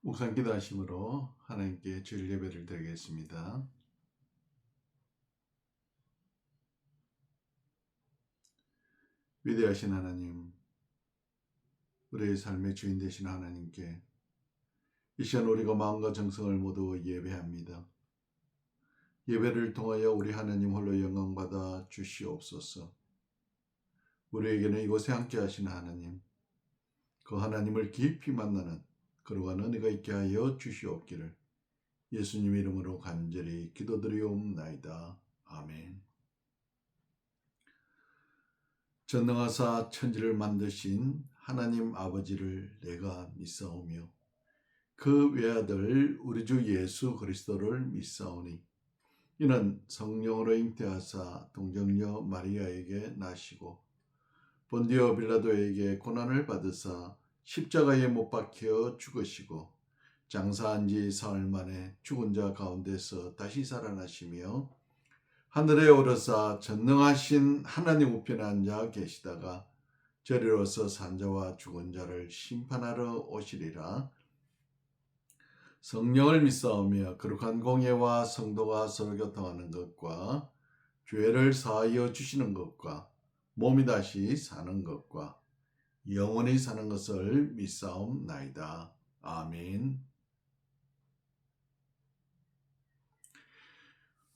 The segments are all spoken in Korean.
묵상 기도하심으로 하나님께 주일 예배를 드리겠습니다. 위대하신 하나님, 우리의 삶의 주인 되신 하나님께 이 시간 우리가 마음과 정성을 모두 예배합니다. 예배를 통하여 우리 하나님 홀로 영광받아 주시옵소서. 우리에게는 이곳에 함께 하신 하나님, 그 하나님을 깊이 만나는 그러한 은혜가 있게 하여 주시옵기를 예수님 이름으로 간절히 기도드리옵나이다. 아멘. 전능하사 천지를 만드신 하나님 아버지를 내가 믿사오며 그 외아들 우리 주 예수 그리스도를 믿사오니 이는 성령으로 잉태하사 동정녀 마리아에게 나시고 본디오 빌라도에게 고난을 받으사 십자가에 못 박혀 죽으시고 장사한 지 사흘 만에 죽은 자 가운데서 다시 살아나시며 하늘에 오르사 전능하신 하나님 우편에 앉아 계시다가 저리로서 산자와 죽은 자를 심판하러 오시리라. 성령을 믿사오며 거룩한 공예와 성도가 서로 교통하는 것과 죄를 사하여 주시는 것과 몸이 다시 사는 것과 영원히 사는 것을 믿사옵나이다. 아멘.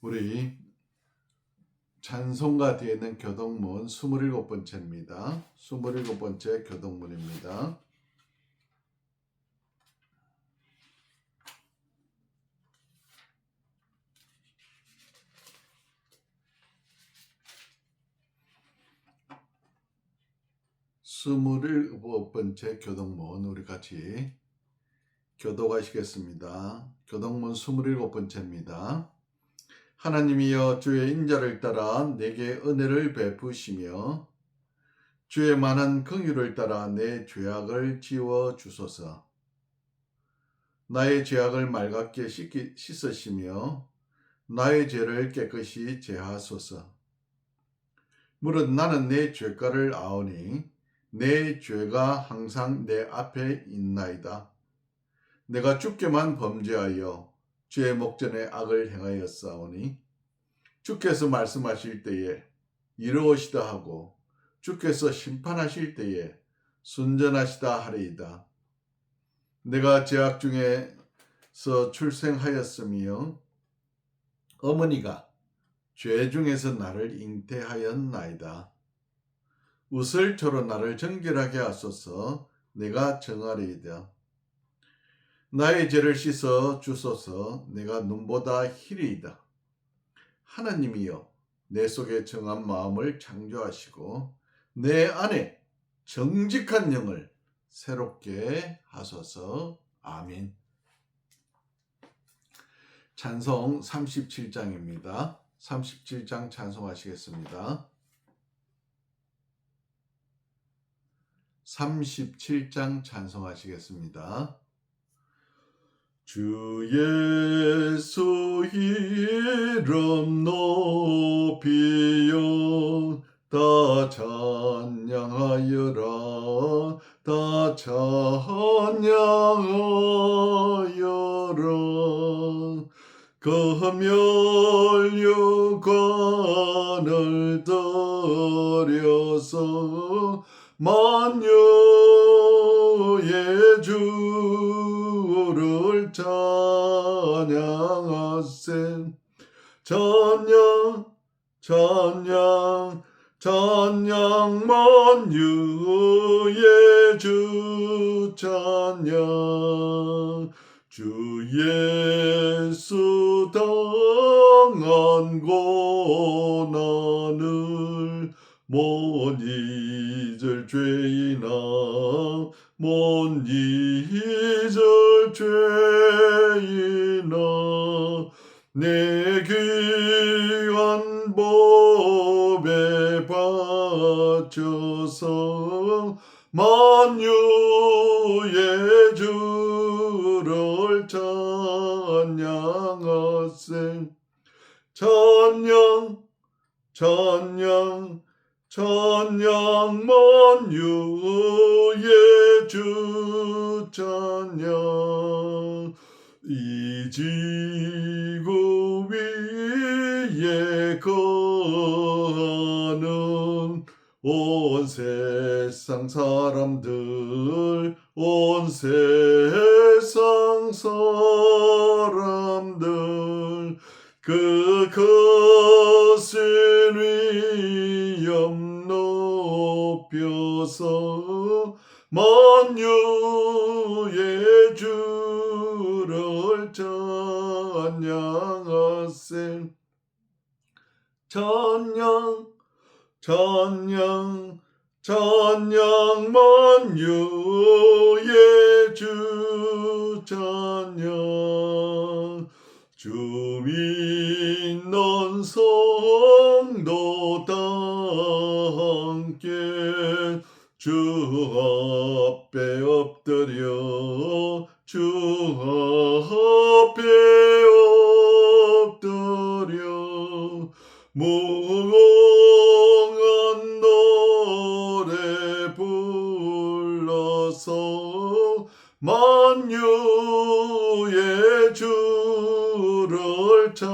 우리 찬송가 뒤에는 교동문 27번째입니다. 27번째 교동문입니다. 스물일곱 번째 교동문 우리 같이 교독하시겠습니다. 교동문 27번째입니다. 하나님이여 주의 인자를 따라 내게 은혜를 베푸시며 주의 많은 긍휼을 따라 내 죄악을 지워 주소서. 나의 죄악을 맑게 씻으시며 나의 죄를 깨끗이 제하소서. 무릇 나는 내 죄가를 아오니 내 죄가 항상 내 앞에 있나이다. 내가 주께만 범죄하여 주의 목전에 악을 행하였사오니 주께서 말씀하실 때에 이루어시다 하고 주께서 심판하실 때에 순전하시다 하리이다. 내가 죄악 중에서 출생하였으며 어머니가 죄 중에서 나를 잉태하였나이다. 우슬초로 나를 정결하게 하소서. 내가 정하리이다. 나의 죄를 씻어 주소서. 내가 눈보다 희리이다. 하나님이여 내 속에 정한 마음을 창조하시고 내 안에 정직한 영을 새롭게 하소서. 아멘. 찬송 37장입니다. 37장 찬송하시겠습니다. 37장 찬송하시겠습니다. 주 예수 이름 높이여 다 찬양하여라. 다 찬양하여라. 금멸유관을 들여서 만유의 주를 찬양하세. 찬양 찬양 찬양 만유의 주 찬양. 주 예수 당한 고난을 못 잊을 죄인아 못 잊을 죄인아 내 귀한 법에 바쳐서 만유의 주를 찬양하세. 찬양 찬양 찬양 만유의 주 찬양. 지구 위에 거하는 온 세상 사람들, 온 세상 사람들, 그것은 위엄 높여서 만유의 주를 찬양하세. 찬양 찬양 찬양 만유의 주 찬양. 주 믿는 성도 다 함께 주 앞에 엎드려 주 앞에 엎드려 무궁한 노래 불러서 만유의 주를 찬양하세.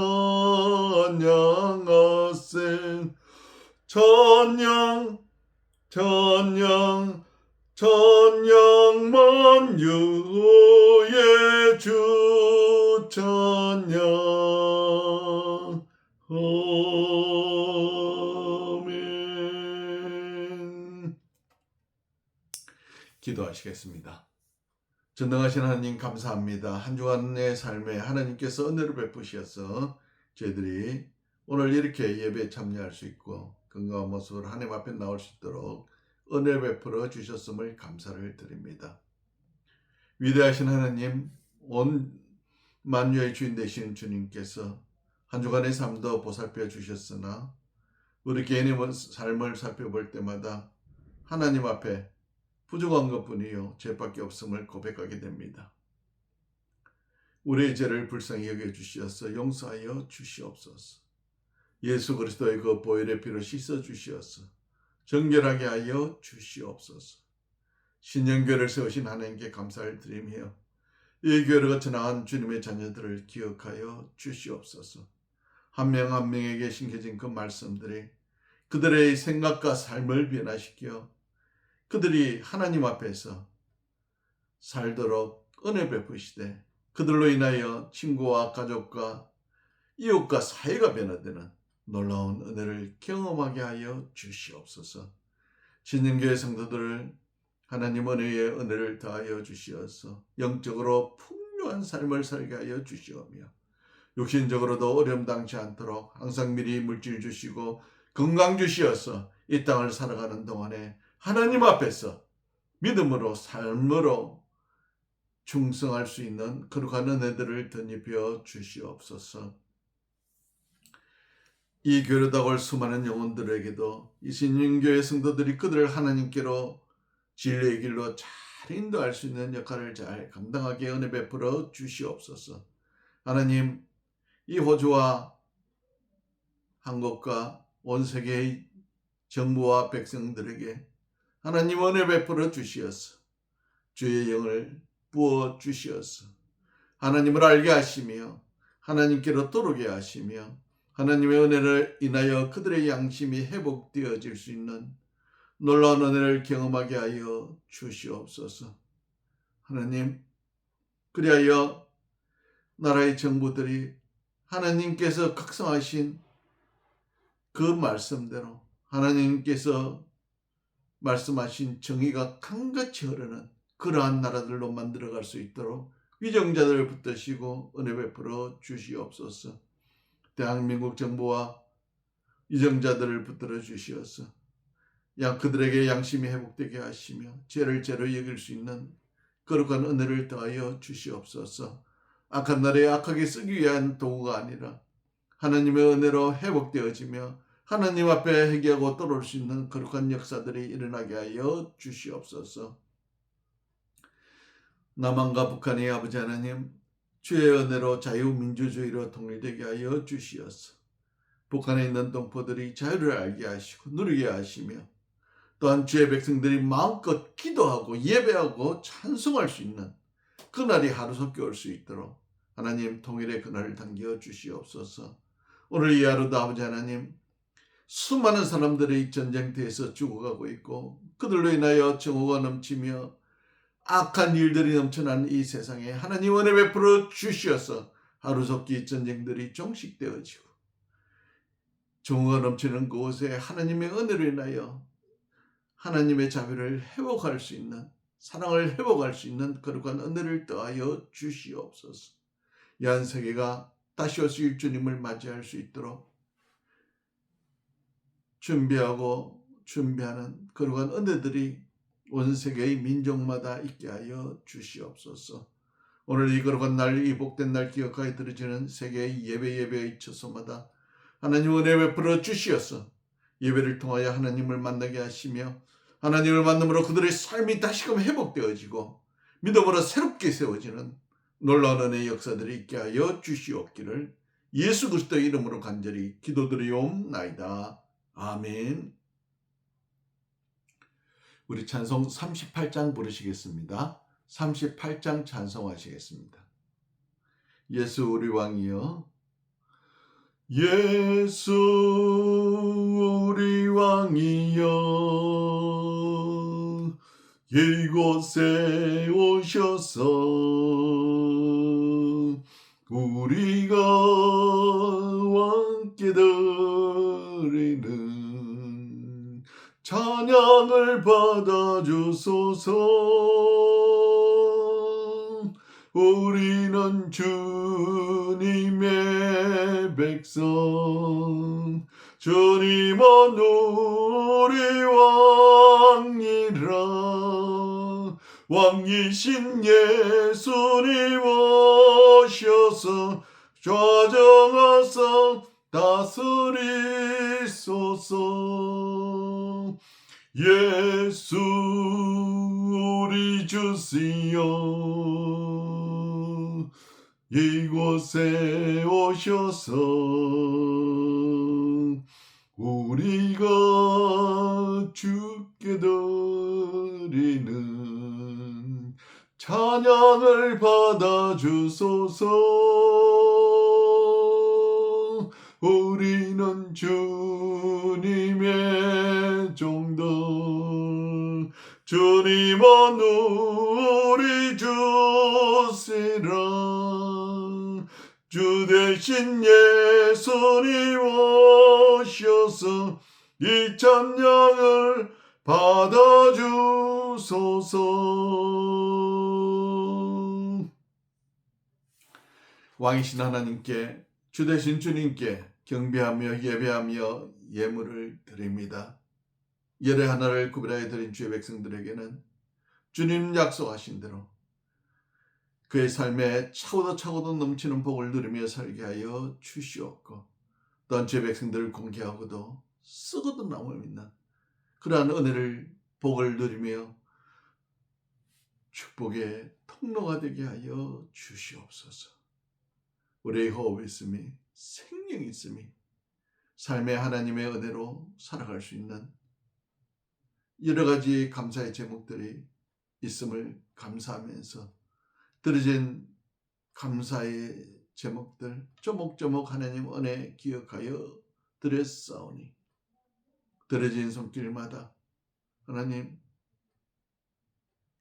찬양 찬양 찬양 만유의 주 찬양. 아멘. 기도하시겠습니다. 전능하신 하나님 감사합니다. 한 주간의 삶에 하나님께서 은혜를 베푸셔서 저희들이 오늘 이렇게 예배에 참여할 수 있고 건강한 모습으로 하나님 앞에 나올 수 있도록 은혜를 베풀어 주셨음을 감사를 드립니다. 위대하신 하나님, 온 만유의 주인 되신 주님께서 한 주간의 삶도 보살펴 주셨으나 우리 개인의 삶을 살펴볼 때마다 하나님 앞에 부족한 것뿐이요 죄밖에 없음을 고백하게 됩니다. 우리의 죄를 불쌍히 여겨 주시어서 용서하여 주시옵소서. 예수 그리스도의 그 보혈의 피로 씻어 주시어서 정결하게 하여 주시옵소서. 신령교회를 세우신 하나님께 감사를 드리며 이 교회를 거쳐 나간 주님의 자녀들을 기억하여 주시옵소서. 한 명 한 명에게 심겨진 그 말씀들이 그들의 생각과 삶을 변화시켜 그들이 하나님 앞에서 살도록 은혜 베푸시되 그들로 인하여 친구와 가족과 이웃과 사회가 변화되는 놀라운 은혜를 경험하게 하여 주시옵소서. 신령교회 성도들을 하나님 은혜의 은혜를 더하여 주시어서 영적으로 풍요한 삶을 살게 하여 주시오며 육신적으로도 어려움 당치 않도록 항상 미리 물질 주시고 건강 주시어서 이 땅을 살아가는 동안에 하나님 앞에서 믿음으로 삶으로 충성할 수 있는 거룩한 은혜들을 덧입혀 주시옵소서. 이 교회로다 올 수많은 영혼들에게도 이 신령교회 성도들이 그들을 하나님께로 진리의 길로 잘 인도할 수 있는 역할을 잘 감당하게 은혜 베풀어 주시옵소서. 하나님, 이 호주와 한국과 온 세계의 정부와 백성들에게 하나님 은혜 베풀어 주시어서 주의 영을 부어 주시어서 하나님을 알게 하시며 하나님께로 돌아오게 하시며 하나님의 은혜를 인하여 그들의 양심이 회복되어질 수 있는 놀라운 은혜를 경험하게 하여 주시옵소서. 하나님, 그리하여 나라의 정부들이 하나님께서 각성하신 그 말씀대로 하나님께서 말씀하신 정의가 강같이 흐르는 그러한 나라들로 만들어갈 수 있도록 위정자들을 붙드시고 은혜 베풀어 주시옵소서. 대한민국 정부와 위정자들을 붙들어 주시어서 그들에게 양심이 회복되게 하시며 죄를 죄로 여길 수 있는 거룩한 은혜를 더하여 주시옵소서. 악한 날에 악하게 쓰기 위한 도구가 아니라 하나님의 은혜로 회복되어지며 하나님 앞에 회개하고 돌아올 수 있는 거룩한 역사들이 일어나게 하여 주시옵소서. 남한과 북한의 아버지 하나님, 주의 은혜로 자유민주주의로 통일되게 하여 주시어서 북한에 있는 동포들이 자유를 알게 하시고 누리게 하시며 또한 주의 백성들이 마음껏 기도하고 예배하고 찬송할 수 있는 그날이 하루속히 올 수 있도록 하나님 통일의 그날을 당겨 주시옵소서. 오늘 이 하루도 아버지 하나님, 수많은 사람들이 전쟁터에서 죽어가고 있고 그들로 인하여 증오가 넘치며 악한 일들이 넘쳐난 이 세상에 하나님 은혜 베풀어 주시어서 하루속히 전쟁들이 종식되어지고 증오가 넘치는 그곳에 하나님의 은혜로 인하여 하나님의 자비를 회복할 수 있는, 사랑을 회복할 수 있는 거룩한 은혜를 더하여 주시옵소서. 이 세계가 다시 오실 주님을 맞이할 수 있도록 준비하는 거룩한 은혜들이 온 세계의 민족마다 있게 하여 주시옵소서. 오늘 이 거룩한 날, 이 복된 날 기억하여 드려지는 세계의 예배의 처소마다 하나님 은혜 베풀어 주시어서 예배를 통하여 하나님을 만나게 하시며 하나님을 만남으로 그들의 삶이 다시금 회복되어지고 믿음으로 새롭게 세워지는 놀라운 은혜의 역사들이 있게 하여 주시옵기를 예수 그리스도의 이름으로 간절히 기도드리옵나이다. 아멘. 우리 찬송 38장 부르시겠습니다. 38장 찬송하시겠습니다. 예수 우리 왕이여, 예수 우리 왕이여, 이곳에 오셔서 우리가 왕께 드리는 찬양을 받아주소서. 우리는 주님의 백성, 주님은 우리 왕이라. 왕이신 예수님 오셔서 좌정하사 다스리소서. 예수 우리 주시여, 이곳에 오셔서 우리가 주께 드리는 찬양을 받아주소서. 우리는 주님의 종들, 주님은 우리 주시라. 주 대신 예수님 오셔서 이 찬양을 받아주소서. 왕이신 하나님께, 주 대신 주님께 경배하며 예배하며 예물을 드립니다. 열의 하나를 구별하여 드린 주의 백성들에게는 주님 약속하신 대로 그의 삶에 차고도 넘치는 복을 누리며 살게 하여 주시옵고, 또한 주의 백성들을 공개하고도 쓰고도 남음있는 그러한 은혜를, 복을 누리며 축복의 통로가 되게 하여 주시옵소서. 우리의 호흡이 있음이, 생명이 있음이, 삶의 하나님의 은혜로 살아갈 수 있는 여러 가지 감사의 제목들이 있음을 감사하면서 드려진 감사의 제목들 조목조목 하나님 은혜 기억하여 드렸사오니, 드려진 손길마다 하나님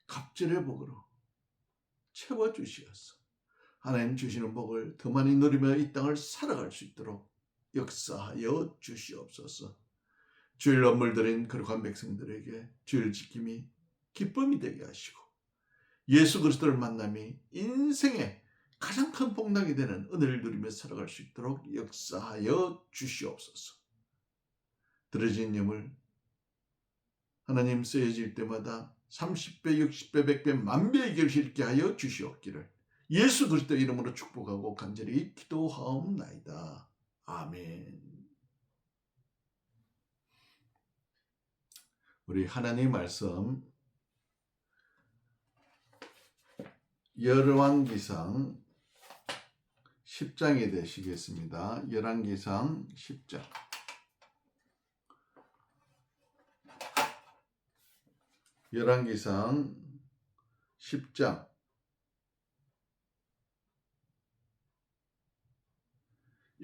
갑절의 복으로 채워주시어서 하나님 주시는 복을 더 많이 누리며 이 땅을 살아갈 수 있도록 역사하여 주시옵소서. 주일 업물 드린 거룩한 백성들에게 주일 지킴이 기쁨이 되게 하시고, 예수 그리스도를 만남이 인생의 가장 큰 복락이 되는 은혜를 누리며 살아갈 수 있도록 역사하여 주시옵소서. 드려진 예물 하나님 쓰여질 때마다 30배, 60배, 100배, 만배의 결실 있게 하여 주시옵기를 예수 그리스도 이름으로 축복하고 간절히 기도하옵나이다. 아멘. 우리 하나님 말씀 열왕기상 10장이 되시겠습니다. 열왕기상 10장. 열왕기상 10장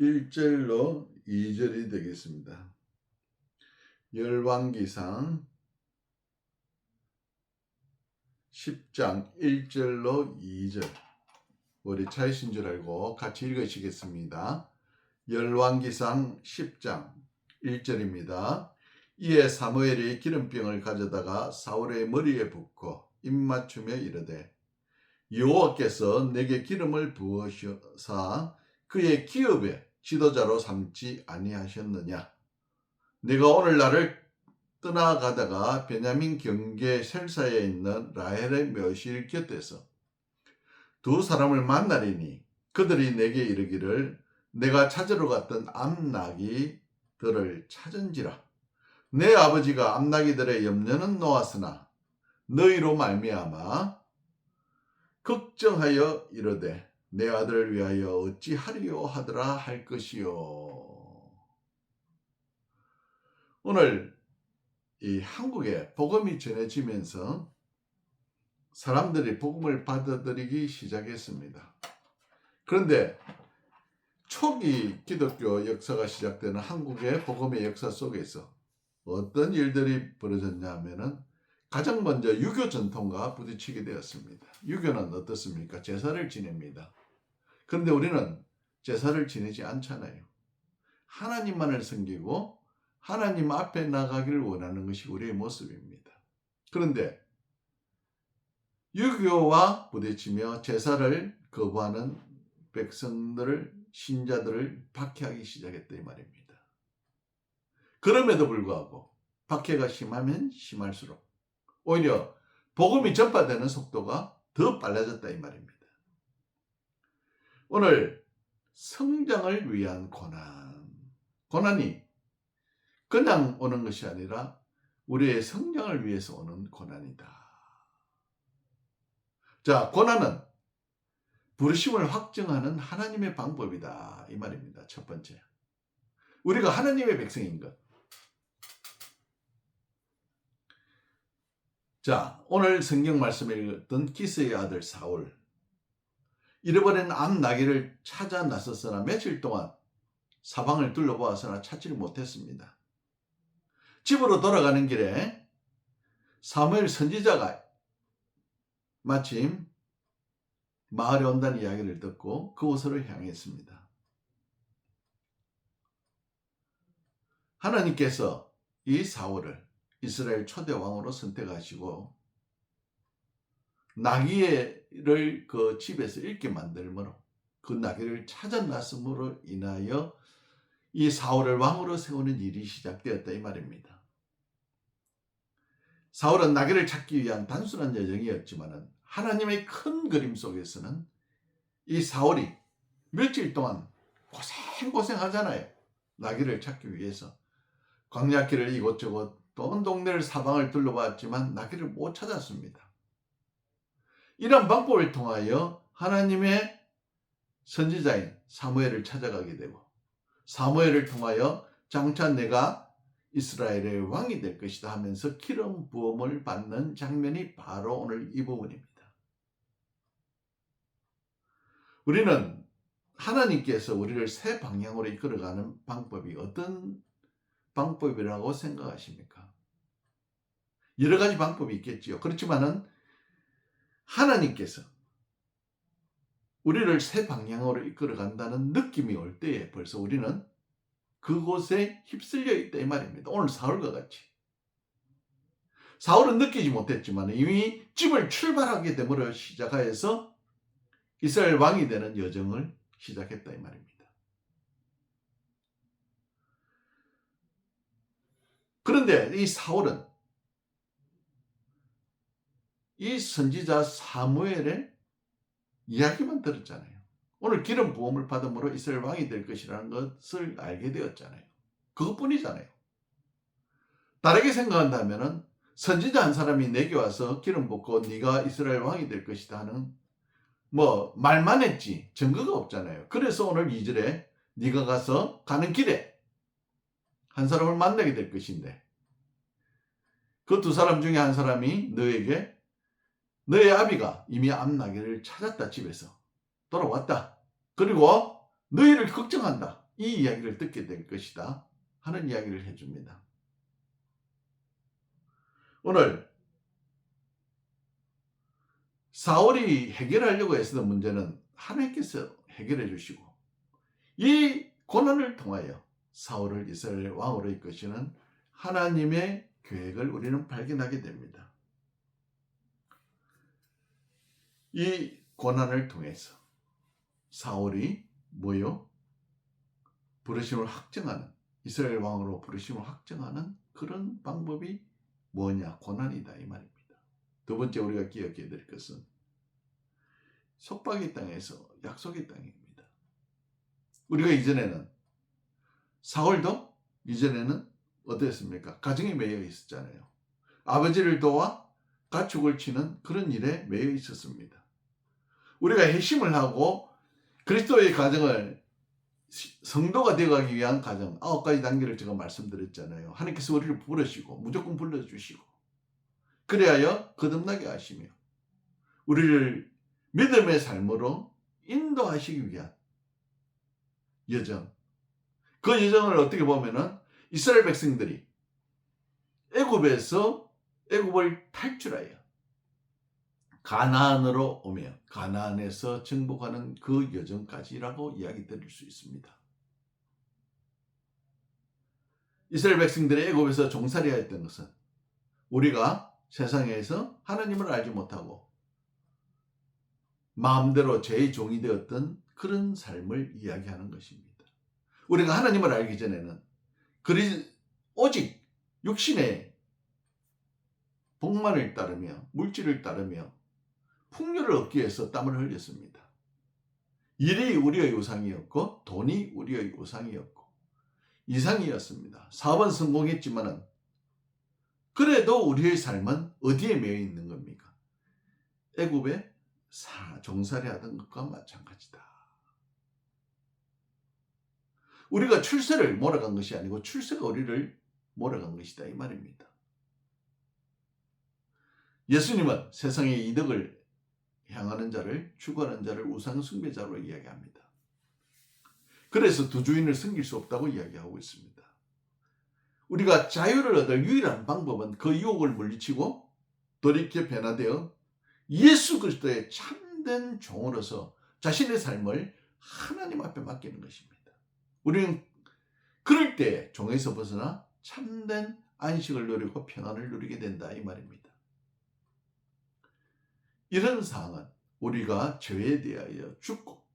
1절로 2절이 되겠습니다. 열왕기상 10장 1절로 2절. 머리 차이신 줄 알고 같이 읽으시겠습니다. 열왕기상 10장 1절입니다. 이에 사무엘이 기름병을 가져다가 사울의 머리에 붓고 입맞추며 이르되 여호와께서 내게 기름을 부으셔서 그의 기업의 지도자로 삼지 아니하셨느냐. 내가 오늘 나를 떠나가다가 베냐민 경계 셀사에 있는 라헬의 묘실 곁에서 두 사람을 만나리니 그들이 내게 이르기를 내가 찾으러 갔던 암나기들을 찾은지라. 내 아버지가 암나기들의 염려는 놓았으나 너희로 말미암아 걱정하여 이르되 내 아들을 위하여 어찌하리요 하더라 할 것이요. 오늘 이 한국에 복음이 전해지면서 사람들이 복음을 받아들이기 시작했습니다. 그런데 초기 기독교 역사가 시작되는 한국의 복음의 역사 속에서 어떤 일들이 벌어졌냐 하면은 가장 먼저 유교 전통과 부딪히게 되었습니다. 유교는 어떻습니까? 제사를 지냅니다. 그런데 우리는 제사를 지내지 않잖아요. 하나님만을 섬기고 하나님 앞에 나가기를 원하는 것이 우리의 모습입니다. 그런데 유교와 부딪히며 제사를 거부하는 백성들을, 신자들을 박해하기 시작했다 이 말입니다. 그럼에도 불구하고 박해가 심하면 심할수록 오히려 복음이 전파되는 속도가 더 빨라졌다 이 말입니다. 오늘 성장을 위한 고난이 그냥 오는 것이 아니라 우리의 성장을 위해서 오는 고난이다. 자, 고난은 부르심을 확증하는 하나님의 방법이다 이 말입니다. 첫 번째, 우리가 하나님의 백성인 것. 자, 오늘 성경 말씀에 읽었던 기스의 아들 사울, 잃어버린 암나기를 찾아 나섰으나 며칠 동안 사방을 둘러보았으나 찾지를 못했습니다. 집으로 돌아가는 길에 사무엘 선지자가 마침 마을에 온다는 이야기를 듣고 그곳으로 향했습니다. 하나님께서 이 사울을 이스라엘 초대 왕으로 선택하시고 나귀를 그 집에서 잃게 만들므로 그 나귀를 찾아 나섬으로 인하여 이 사울을 왕으로 세우는 일이 시작되었다 이 말입니다. 사울은 나귀를 찾기 위한 단순한 여정이었지만 하나님의 큰 그림 속에서는 이 사울이 며칠 동안 고생하잖아요. 나귀를 찾기 위해서 광야길을 이곳저곳 또 온 동네를 사방을 둘러봤지만 나귀를 못 찾았습니다. 이런 방법을 통하여 하나님의 선지자인 사무엘을 찾아가게 되고 사무엘을 통하여 장차 내가 이스라엘의 왕이 될 것이다 하면서 기름 부음을 받는 장면이 바로 오늘 이 부분입니다. 우리는 하나님께서 우리를 새 방향으로 이끌어가는 방법이 어떤 방법이라고 생각하십니까? 여러 가지 방법이 있겠지요. 그렇지만은 하나님께서 우리를 새 방향으로 이끌어간다는 느낌이 올 때에 벌써 우리는 그곳에 휩쓸려 있다 이 말입니다. 오늘 사울과 같이. 사울은 느끼지 못했지만 이미 집을 출발하게 됨으로 시작하여서 이스라엘 왕이 되는 여정을 시작했다 이 말입니다. 그런데 이 사울은 이 선지자 사무엘의 이야기만 들었잖아요. 오늘 기름 부음을 받음으로 이스라엘 왕이 될 것이라는 것을 알게 되었잖아요. 그것뿐이잖아요. 다르게 생각한다면 선지자 한 사람이 내게 와서 기름 붓고 네가 이스라엘 왕이 될 것이다 하는 말만 했지 증거가 없잖아요. 그래서 오늘 2절에 네가 가서 가는 길에 한 사람을 만나게 될 것인데 그 두 사람 중에 한 사람이 너에게 너의 아비가 이미 암나기를 찾았다 집에서 돌아왔다. 그리고 너희를 걱정한다. 이 이야기를 듣게 될 것이다 하는 이야기를 해줍니다. 오늘 사울이 해결하려고 했었던 문제는 하나님께서 해결해 주시고 이 고난을 통하여 사울을 이스라엘 왕으로 이끄시는 하나님의 계획을 우리는 발견하게 됩니다. 이 고난을 통해서 사울이 부르심을 확정하는, 이스라엘 왕으로 부르심을 확정하는 그런 방법이 뭐냐? 고난이다 이 말입니다. 두 번째 우리가 기억해야 될 것은 속박의 땅에서 약속의 땅입니다. 우리가 이전에는 사울도 이전에는 어땠습니까? 가정에 매여 있었잖아요. 아버지를 도와 가축을 치는 그런 일에 매여 있었습니다. 우리가 회심을 하고 그리스도의 가정을 성도가 되어가기 위한 가정 9가지 단계를 제가 말씀드렸잖아요. 하나님께서 우리를 부르시고 무조건 불러주시고 그래야 거듭나게 하시며 우리를 믿음의 삶으로 인도하시기 위한 여정. 그 여정을 어떻게 보면은 이스라엘 백성들이 애굽을 탈출하여 가나안으로 오며 가나안에서 정복하는 그 여정까지라고 이야기 드릴 수 있습니다. 이스라엘 백성들이 애굽에서 종살이하 했던 것은 우리가 세상에서 하나님을 알지 못하고 마음대로 죄의 종이 되었던 그런 삶을 이야기하는 것입니다. 우리가 하나님을 알기 전에는 오직 육신의 복만을 따르며 물질을 따르며 풍요를 얻기 위해서 땀을 흘렸습니다. 일이 우리의 우상이었고 돈이 우리의 우상이었고 이상이었습니다. 사업은 성공했지만은 그래도 우리의 삶은 어디에 매여 있는 겁니까? 애굽에 종살이 하던 것과 마찬가지다. 우리가 출세를 몰아간 것이 아니고 출세가 우리를 몰아간 것이다 이 말입니다. 예수님은 세상의 이득을 향하는 자를, 추구하는 자를 우상 숭배자로 이야기합니다. 그래서 두 주인을 섬길 수 없다고 이야기하고 있습니다. 우리가 자유를 얻을 유일한 방법은 그 유혹을 물리치고 돌이켜 변화되어 예수 그리스도의 참된 종으로서 자신의 삶을 하나님 앞에 맡기는 것입니다. 우리는 그럴 때 종에서 벗어나 참된 안식을 누리고 평안을 누리게 된다 이 말입니다. 이런 상황은 우리가 죄에 대하여 죽고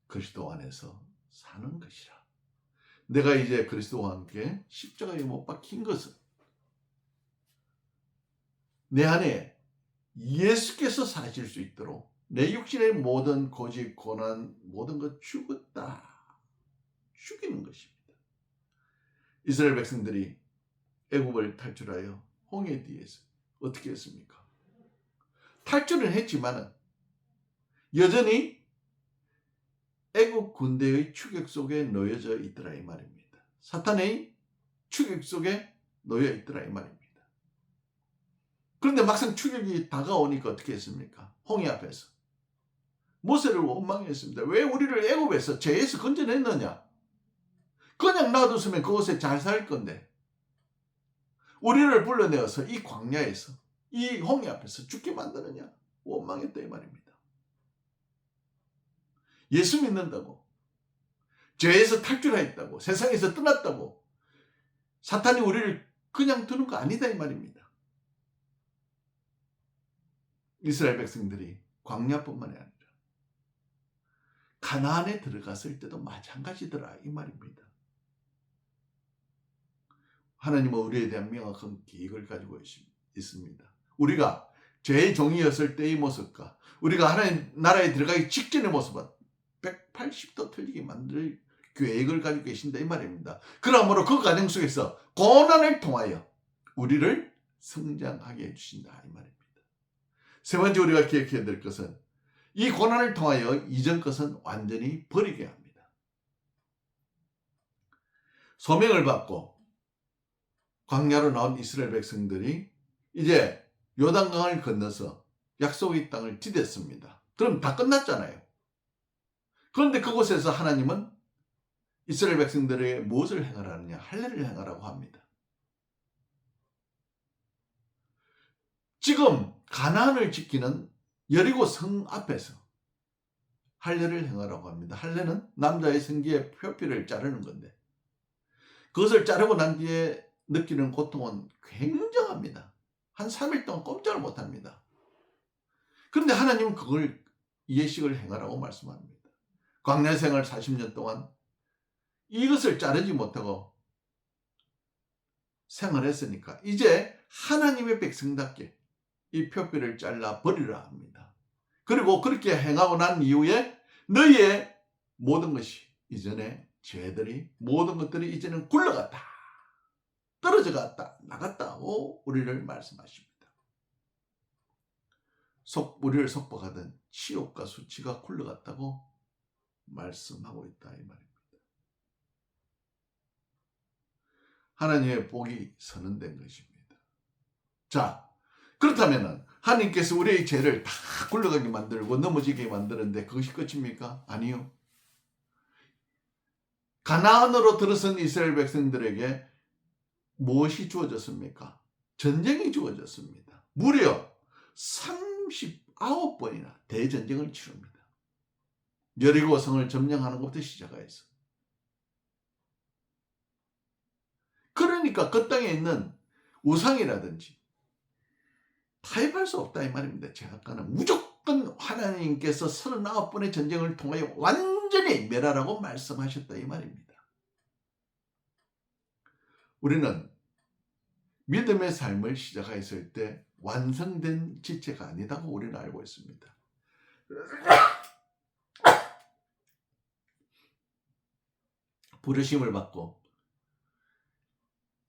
그리스도 안에서 사는 것이라. 내가 이제 그리스도와 함께 십자가에 못 박힌 것은 내 안에 예수께서 사실 수 있도록 내 육신의 모든 고집, 고난, 모든 것 죽었다. 죽이는 것입니다. 이스라엘 백성들이 애굽을 탈출하여 홍해 뒤에서 어떻게 했습니까? 탈출은 했지만은 여전히 애굽 군대의 추격 속에 놓여져 있더라 이 말입니다. 사탄의 추격 속에 놓여 있더라 이 말입니다. 그런데 막상 추격이 다가오니까 어떻게 했습니까? 홍해 앞에서 모세를 원망했습니다. 왜 우리를 애굽에서 죄에서 건져냈느냐? 그냥 놔뒀으면 그곳에 잘 살 건데 우리를 불러내어서 이 광야에서 이 홍해 앞에서 죽게 만드느냐? 원망했다 이 말입니다. 예수 믿는다고 죄에서 탈출했다고 세상에서 떠났다고 사탄이 우리를 그냥 두는 거 아니다 이 말입니다. 이스라엘 백성들이 광야뿐만 아니라 가나안에 들어갔을 때도 마찬가지더라 이 말입니다. 하나님은 우리에 대한 명확한 계획을 가지고 있습니다. 우리가 죄의 종이었을 때의 모습과 우리가 하나님 나라에 들어가기 직전의 모습은 180도 틀리게 만들 계획을 가지고 계신다 이 말입니다. 그러므로 그 과정 속에서 고난을 통하여 우리를 성장하게 해주신다 이 말입니다. 세 번째 우리가 기억해야 될 것은 이 고난을 통하여 이전 것은 완전히 버리게 합니다. 소명을 받고 광야로 나온 이스라엘 백성들이 이제 요단강을 건너서 약속의 땅을 디뎠습니다. 그럼 다 끝났잖아요. 그런데 그곳에서 하나님은 이스라엘 백성들에게 무엇을 행하라느냐? 할례를 행하라고 합니다. 지금 가나안을 지키는 여리고 성 앞에서 할례를 행하라고 합니다. 할례는 남자의 성기에 표피를 자르는 건데 그것을 자르고 난 뒤에 느끼는 고통은 굉장합니다. 한 3일 동안 꼼짝을 못합니다. 그런데 하나님은 그걸 예식을 행하라고 말씀합니다. 광야 생활 40년 동안 이것을 자르지 못하고 생활했으니까 이제 하나님의 백성답게 이 표피를 잘라 버리라 합니다. 그리고 그렇게 행하고 난 이후에 너희의 모든 것이 이전에 죄들이 모든 것들이 이제는 굴러갔다. 떨어져 갔다. 나갔다고 우리를 말씀하십니다. 우리를 속박하던 치욕과 수치가 굴러갔다고 말씀하고 있다 이 말입니다. 하나님의 복이 선언된 것입니다. 자, 그렇다면 하나님께서 우리의 죄를 다 굴러가게 만들고 넘어지게 만드는데 그것이 끝입니까? 아니요. 가나안으로 들어선 이스라엘 백성들에게 무엇이 주어졌습니까? 전쟁이 주어졌습니다. 무려 39번이나 대전쟁을 치릅니다. 여리고 성을 점령하는 것부터 시작해서. 그러니까 그 땅에 있는 우상이라든지 타협할 수 없다 이 말입니다. 제각가는 무조건 하나님께서 39번의 전쟁을 통하여 완전히 멸하라고 말씀하셨다 이 말입니다. 우리는 믿음의 삶을 시작했을 때 완성된 지체가 아니다고 우리는 알고 있습니다. 부르심을 받고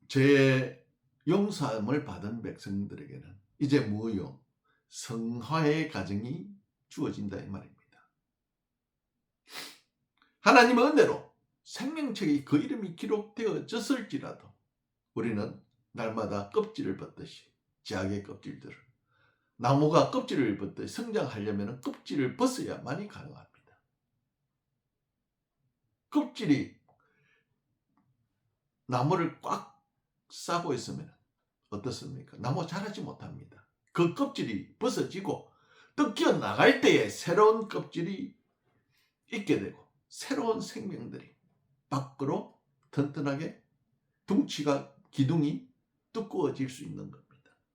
죄의 용서함을 받은 백성들에게는 이제 뭐요? 성화의 과정이 주어진다 이 말입니다. 하나님의 은혜로 생명책에 그 이름이 기록되어졌을지라도 우리는 날마다 껍질을 벗듯이 제약의 껍질들을 나무가 껍질을 벗듯이 성장하려면 껍질을 벗어야만이 가능합니다. 껍질이 나무를 꽉 싸고 있으면 어떻습니까? 나무 자라지 못합니다. 그 껍질이 벗어지고 뜯겨 나갈 때에 새로운 껍질이 있게 되고 새로운 생명들이 밖으로 튼튼하게 기둥이 두꺼워질 수 있는 겁니다.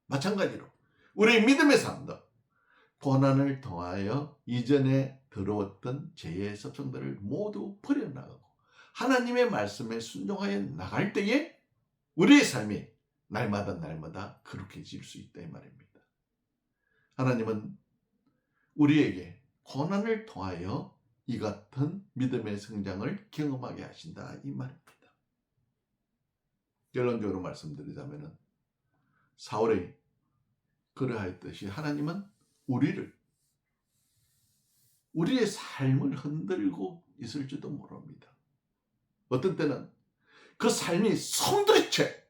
마찬가지로 우리 믿음의 삶도 고난을 통하여 이전에 들어왔던 죄의 습성들을 모두 버려나가고 하나님의 말씀에 순종하여 나갈 때에 우리의 삶이 날마다 거룩해질 수 있다 이 말입니다. 하나님은 우리에게 고난을 통하여 이 같은 믿음의 성장을 경험하게 하신다 이 말입니다. 결론적으로 말씀드리자면 사울이 그러하였듯이 하나님은 우리의 삶을 흔들고 있을지도 모릅니다. 어떤 때는 그 삶이 송두리째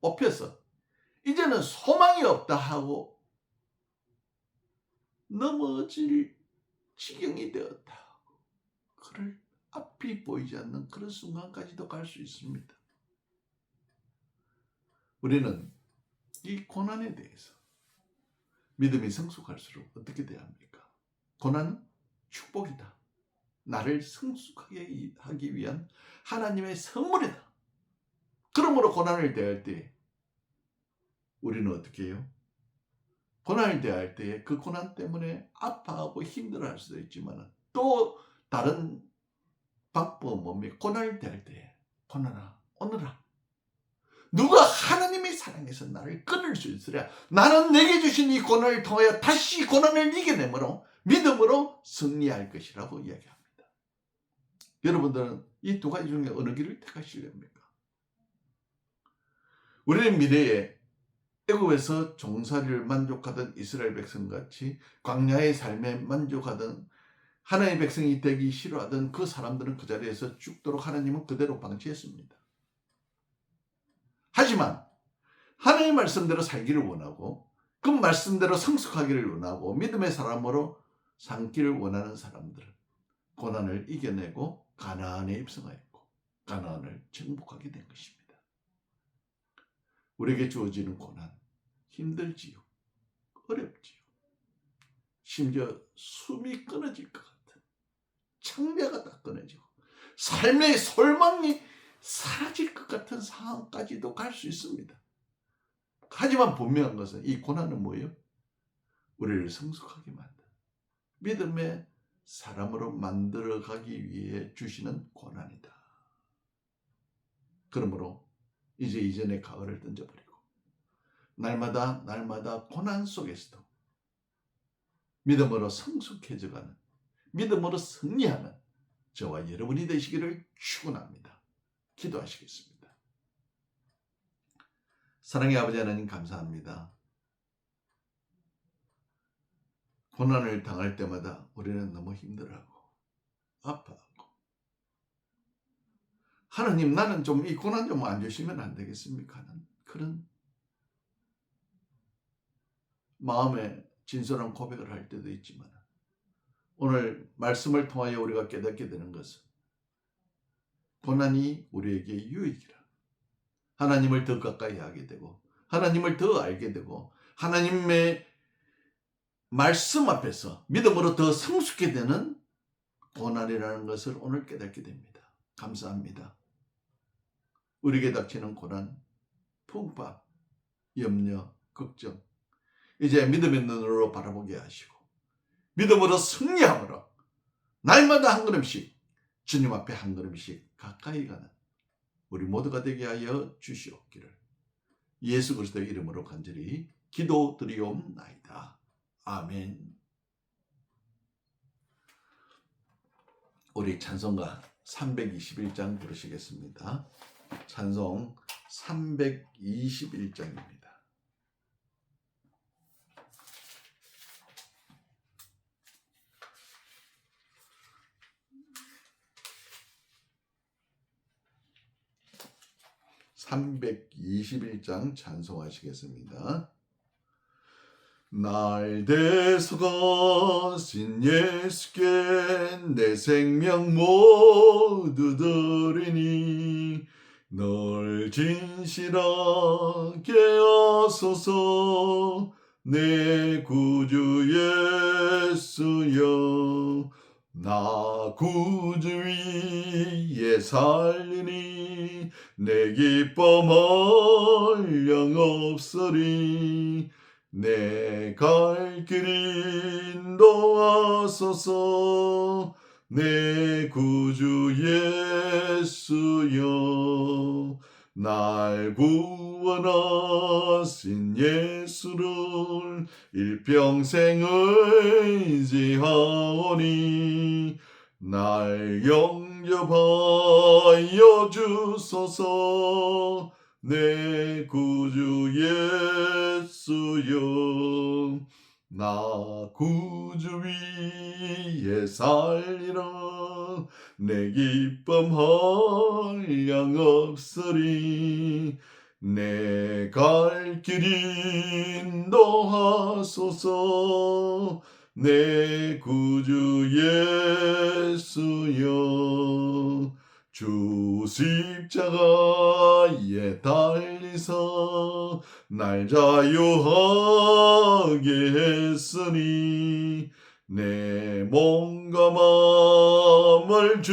뽑혀서 이제는 소망이 없다 하고 넘어질 지경이 되었다. 그럴 앞이 보이지 않는 그런 순간까지도 갈 수 있습니다. 우리는 이 고난에 대해서 믿음이 성숙할수록 어떻게 돼야 합니까? 고난은 축복이다. 나를 성숙하게 하기 위한 하나님의 선물이다. 그러므로 고난을 대할 때 우리는 어떻게 해요? 고난을 대할 때 그 고난 때문에 아파하고 힘들어할 수도 있지만 또 다른 방법은 뭡니까? 고난을 대할 때 고난아 오너라. 누가 하나님의 사랑에서 나를 끊을 수 있으랴. 나는 내게 주신 이 고난을 통하여 다시 고난을 이겨내므로 믿음으로 승리할 것이라고 이야기합니다. 여러분들은 이 두 가지 중에 어느 길을 택하시렵니까? 우리는 미래에 애굽에서 종살이를 만족하던 이스라엘 백성같이 광야의 삶에 만족하던 하나님의 백성이 되기 싫어하던 그 사람들은 그 자리에서 죽도록 하나님은 그대로 방치했습니다. 하지만 하나님의 말씀대로 살기를 원하고 그 말씀대로 성숙하기를 원하고 믿음의 사람으로 삼기를 원하는 사람들은 고난을 이겨내고 가나안에 입성하였고 가나안을 정복하게 된 것입니다. 우리에게 주어지는 고난 힘들지요. 어렵지요. 심지어 숨이 끊어질 것 같은, 창자가 다 끊어지고 삶의 소망이 사라질 것 같은 상황까지도 갈 수 있습니다. 하지만 분명한 것은 이 고난은 뭐예요? 우리를 성숙하게 만든, 믿음의 사람으로 만들어가기 위해 주시는 고난이다. 그러므로 이제 이전의 가을을 던져버리고 날마다 고난 속에서도 믿음으로 성숙해져가는, 믿음으로 승리하는 저와 여러분이 되시기를 축원합니다. 기도하시겠습니다. 사랑의 아버지 하나님, 감사합니다. 고난을 당할 때마다 우리는 너무 힘들어하고 아파하고, 하나님 나는 좀 이 고난 좀 안 주시면 안 되겠습니까 하는 그런 마음에 진솔한 고백을 할 때도 있지만, 오늘 말씀을 통하여 우리가 깨닫게 되는 것은 고난이 우리에게 유익이라, 하나님을 더 가까이 하게 되고 하나님을 더 알게 되고 하나님의 말씀 앞에서 믿음으로 더 성숙해 되는 고난이라는 것을 오늘 깨닫게 됩니다. 감사합니다. 우리에게 닥치는 고난, 풍파, 염려, 걱정, 이제 믿음의 눈으로 바라보게 하시고 믿음으로 승리함으로 날마다 한 걸음씩 주님 앞에 한 걸음씩 가까이 가는 우리 모두가 되게 하여 주시옵기를 예수 그리스도의 이름으로 간절히 기도드리옵나이다. 아멘. 우리 찬송가 321장 부르시겠습니다. 찬송 321장입니다. (321장) 찬송하시겠습니다. 날 대속하신 예수께 내 생명 모두 드리니 널 진실하게 하소서. 내 구주 예수여, 나 구주 위에 살리니 내 기쁨 한량없으리. 내 갈 길 인도하소서. 내 구주 예수여, 날 구원하신 예수를 일평생 의지하오니 날 영접하여 주소서. 내 구주 예수여, 나 구주 위에 살리라. 내 기쁨 한량없으리. 내 갈 길 인도하소서. 내 구주 예수여, 주 십자가에 달리사 날 자유하게 했으니 내 몸과 마음을 주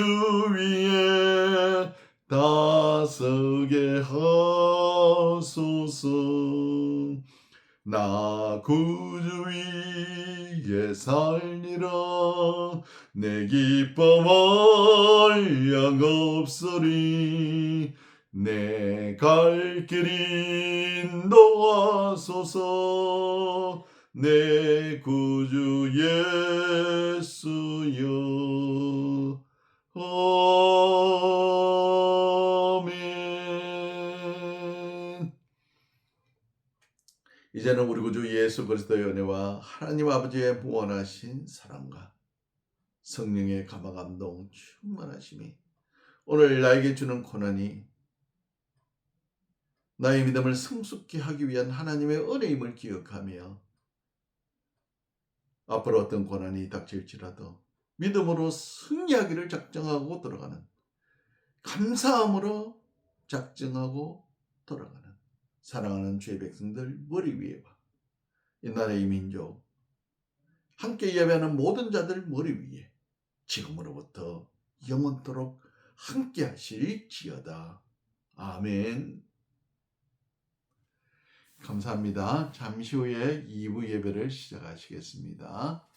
위에 다서게 하소서. 나 구주 위에 살리라. 내 기쁨 한량없으리. 내 갈 길 인도하소서. 내 구주 예수여. 아멘. 이제는 우리 구주 예수 그리스도의 은혜와 하나님 아버지의 무한하신 사랑과 성령의 감화감동 충만하심이 오늘 나에게 주는 고난이 나의 믿음을 성숙히 하기 위한 하나님의 은혜임을 기억하며 앞으로 어떤 고난이 닥칠지라도 믿음으로 승리하기를 작정하고 들어가는 감사함으로 작정하고 돌아가는 사랑하는 주의 백성들 머리 위에 봐. 이 나라의 민족 함께 예배하는 모든 자들 머리 위에 지금으로부터 영원토록 함께 하실지어다. 아멘. 감사합니다. 잠시 후에 2부 예배를 시작하시겠습니다.